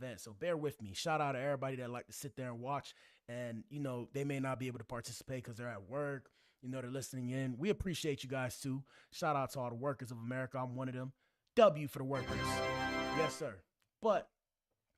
event. So bear with me. Shout out to everybody that like to sit there and watch, and you know they may not be able to participate because they're at work. You know they're listening in. We appreciate you guys too. Shout out to all the workers of America. I'm one of them. W for the workers. Yes, sir. But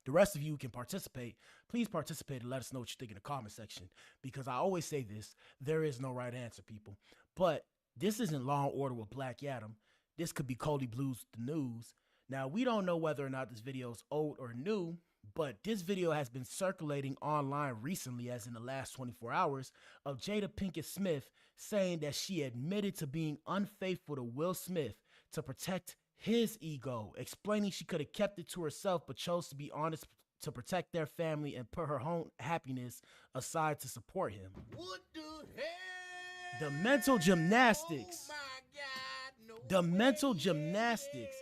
the rest of you can participate. Please participate and let us know what you think in the comment section. Because I always say this, there is no right answer, people. But this isn't Law and Order with Black Adam. This could be Cody Blues, the news. Now, we don't know whether or not this video is old or new, but this video has been circulating online recently, as in the last 24 hours, of Jada Pinkett Smith saying that she admitted to being unfaithful to Will Smith to protect his ego, explaining she could have kept it to herself but chose to be honest to protect their family and put her own happiness aside to support him. What the hell? The mental gymnastics. Oh my God, no the way. Mental gymnastics.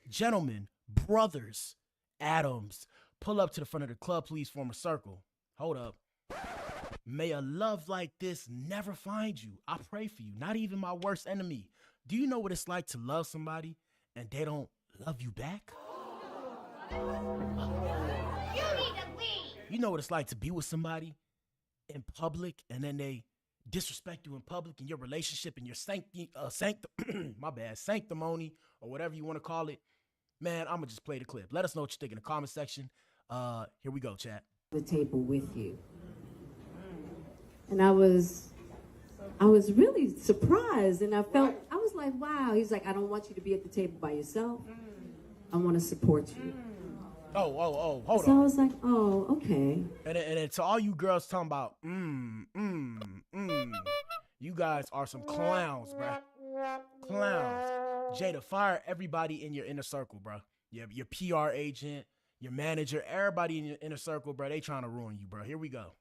Gentlemen, brothers, Adams, pull up to the front of the club, please form a circle. Hold up. May a love like this never find you. I pray for you, not even my worst enemy. Do you know what it's like to love somebody and they don't love you back? You need to leave. You know what it's like to be with somebody in public and then they disrespect you in public in your relationship and your sanctimony or whatever you want to call it. Man, I'm gonna just play the clip. Let us know what you think in the comment section. Here we go, chat. The table with you. And I was really surprised, and I was like, wow. He's like, I don't want you to be at the table by yourself. I want to support you. Hold on. So I was like, oh, okay. And then to all you girls talking about, you guys are some clowns, bruh. Clowns. Jada, fire everybody in your inner circle, bruh. Your PR agent, your manager, everybody in your inner circle, bruh. They trying to ruin you, bruh. Here we go.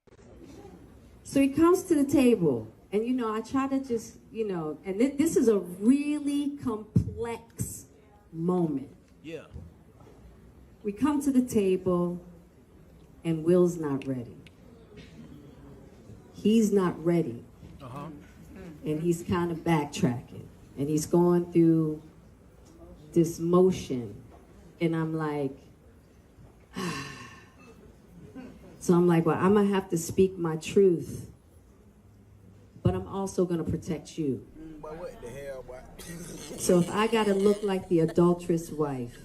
So he comes to the table, and, you know, I try to just, you know, and this is a really complex moment. Yeah. We come to the table, and Will's not ready. He's not ready. Uh-huh. And he's kind of backtracking, and he's going through this motion, and I'm like, so I'm like, well, I'm gonna have to speak my truth, but I'm also gonna protect you. But what the hell, boy? So if I gotta look like the adulterous wife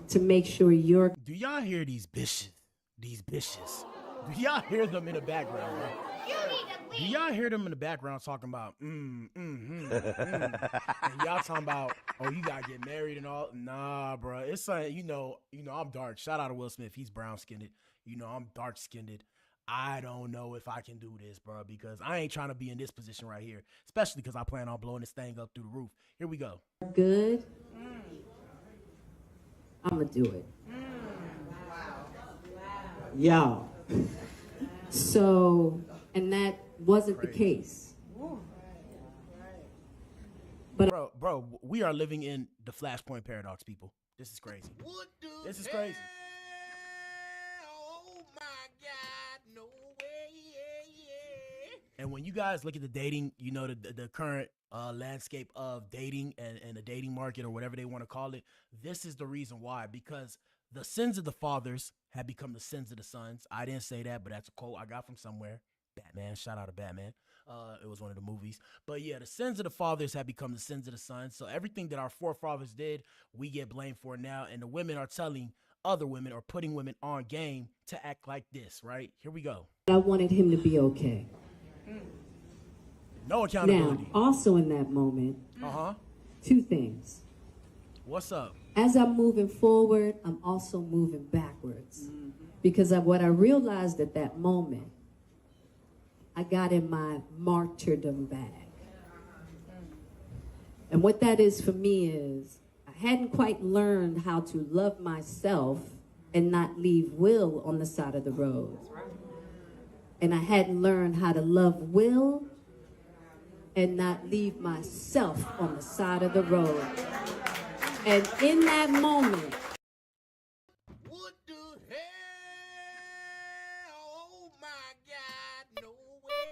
to make sure you're... Do y'all hear these bitches? These bitches. Do y'all hear them in the background, bro? Do y'all hear them in the background talking about, and y'all talking about, oh, you gotta get married and all? Nah, bro. It's something, you know, I'm dark. Shout out to Will Smith. He's brown-skinned. You know, I'm dark-skinned. I don't know if I can do this, bro, because I ain't trying to be in this position right here, especially because I plan on blowing this thing up through the roof. Here we go. Good. I'm gonna do it. Y'all. So, and that wasn't the case. But bro, we are living in the Flashpoint paradox, people. This is crazy. This is crazy. Oh my God, no way. And when you guys look at the dating, you know, the current landscape of dating and the dating market or whatever they want to call it, this is the reason why. Because the sins of the fathers have become the sins of the sons. I didn't say that, but that's a quote I got from somewhere. Batman, shout out to Batman. It was one of the movies. But yeah, the sins of the fathers have become the sins of the sons. So everything that our forefathers did, we get blamed for now. And the women are telling other women or putting women on game to act like this, right? Here we go. I wanted him to be okay. No accountability. Now, also in that moment, two things. What's up? As I'm moving forward, I'm also moving backwards. Because of what I realized at that moment, I got in my martyrdom bag. And what that is for me is, I hadn't quite learned how to love myself and not leave Will on the side of the road. And I hadn't learned how to love Will and not leave myself on the side of the road. And in that moment, what the hell? Oh my God, no way.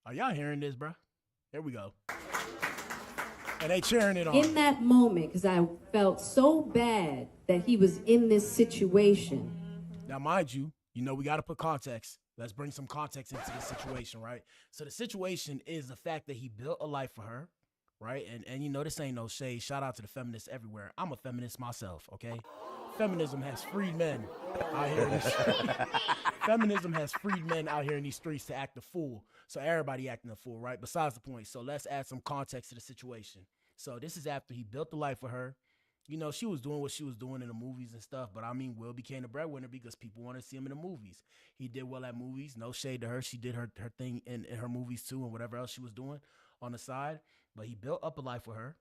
Are y'all hearing this, bro? Here we go. And they cheering it on. In that moment, because I felt so bad that he was in this situation. Now, mind you, we got to put context. Let's bring some context into this situation, right? So the situation is the fact that he built a life for her, right? And this ain't no shade. Shout out to the feminists everywhere. I'm a feminist myself, okay? Feminism has freed men out here in these Feminism has freed men out here in these streets to act a fool. So everybody acting a fool, right? Besides the point. So let's add some context to the situation. So this is after he built the life for her. She was doing what she was doing in the movies and stuff, but Will became the breadwinner because people wanted to see him in the movies. He did well at movies, no shade to her. She did her thing in her movies too and whatever else she was doing on the side, but he built up a life for her.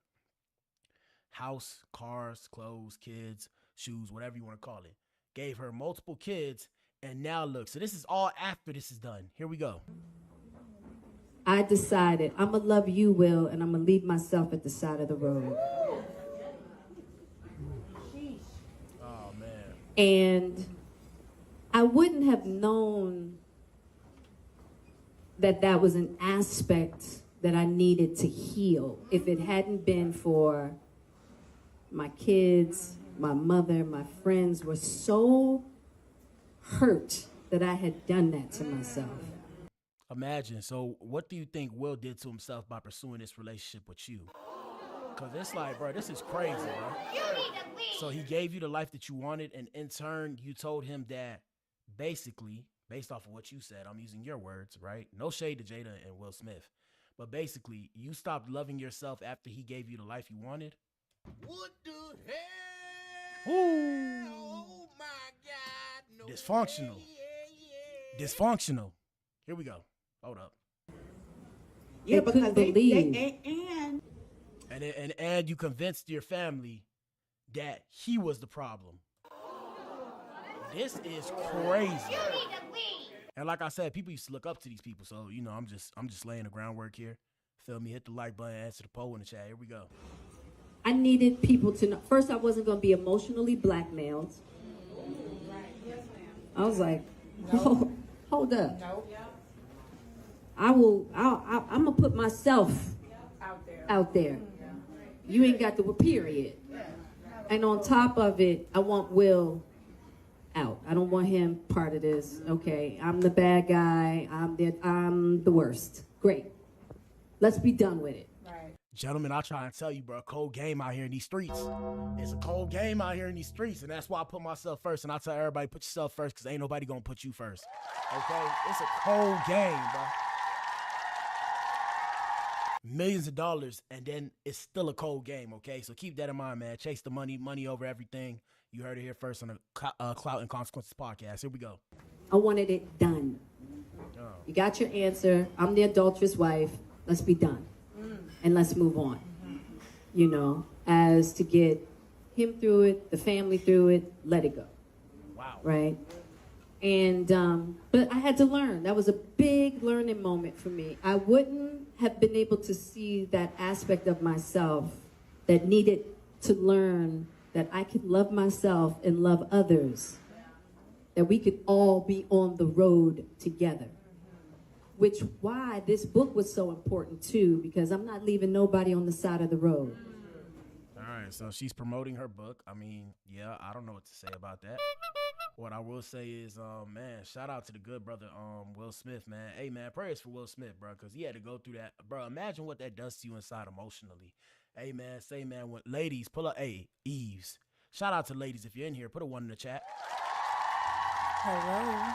House, cars, clothes, kids, shoes, whatever you want to call it. Gave her multiple kids, and now look, so this is all after this is done. Here we go. I decided I'm going to love you, Will, and I'm going to leave myself at the side of the road. And I wouldn't have known that was an aspect that I needed to heal if it hadn't been for my kids, my mother, my friends were so hurt that I had done that to myself. Imagine. So what do you think Will did to himself by pursuing this relationship with you? Because it's like, bro, this is crazy, bro. So he gave you the life that you wanted, and in turn, you told him that basically, based off of what you said, I'm using your words, right? No shade to Jada and Will Smith. But basically, you stopped loving yourself after he gave you the life you wanted. What the hell? Ooh. Oh, my God. No Dysfunctional. Yeah. Dysfunctional. Here we go. Hold up. Yeah, They because couldn't they believe. And you convinced your family that he was the problem. This is crazy. And like I said, people used to look up to these people. So, I'm just laying the groundwork here. Feel me? Hit the like button, answer the poll in the chat. Here we go. I needed people to know. First, I wasn't going to be emotionally blackmailed. I was like, whoa, hold up. I'm going to put myself out there. You ain't got the period. And on top of it, I want Will out. I don't want him part of this. Okay, I'm the bad guy. I'm the worst. Great. Let's be done with it. Gentlemen, I try and tell you, bro, cold game out here in these streets. It's a cold game out here in these streets, and that's why I put myself first. And I tell everybody, put yourself first, because ain't nobody going to put you first. Okay? It's a cold game, bro. Millions of dollars, and then it's still a cold game, okay? So keep that in mind, man. Chase the money over everything. You heard it here first on the Clout and Consequences podcast. Here we go. I wanted it done. You got your answer. I'm the adulterous wife. Let's be done. And let's move on. As to get him through it, the family through it, let it go. Wow. Right? And, but I had to learn. That was a big learning moment for me. I wouldn't have been able to see that aspect of myself that needed to learn that I could love myself and love others, that we could all be on the road together. Which why this book was so important too, because I'm not leaving nobody on the side of the road. All right, so she's promoting her book. I mean, yeah, I don't know what to say about that. What I will say is, man, shout out to the good brother, Will Smith, man. Hey, man, prayers for Will Smith, bro, because he had to go through that. Bro, imagine what that does to you inside emotionally. Hey, man, when ladies, pull up, hey, Eves. Shout out to ladies if you're in here. Put a 1 in the chat. Hello.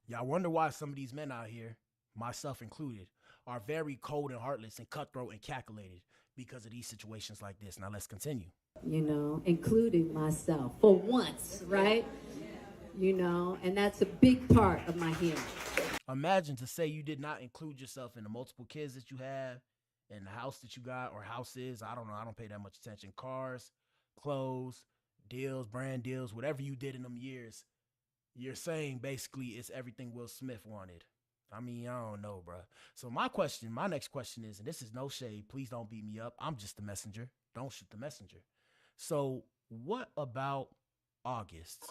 Y'all wonder why some of these men out here, myself included, are very cold and heartless and cutthroat and calculated because of these situations like this. Now let's continue. Including myself for once, right? And that's a big part of my healing. Imagine to say you did not include yourself in the multiple kids that you have, in the house that you got or houses. I don't know. I don't pay that much attention. Cars, clothes, deals, brand deals, whatever you did in them years. You're saying basically it's everything Will Smith wanted. I mean, I don't know, bro. So my next question is, and this is no shade, please don't beat me up. I'm just the messenger. Don't shoot the messenger. So what about August?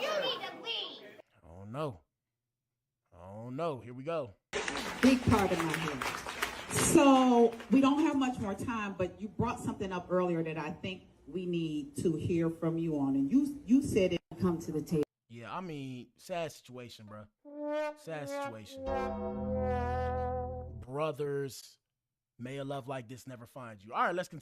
You need to leave. I don't know. Here we go. Big part of my healing. So we don't have much more time, but you brought something up earlier that I think we need to hear from you on. And you said it. Come to the table. Yeah, I mean, sad situation, bro. Sad situation. Brothers, may a love like this never find you. All right, let's continue.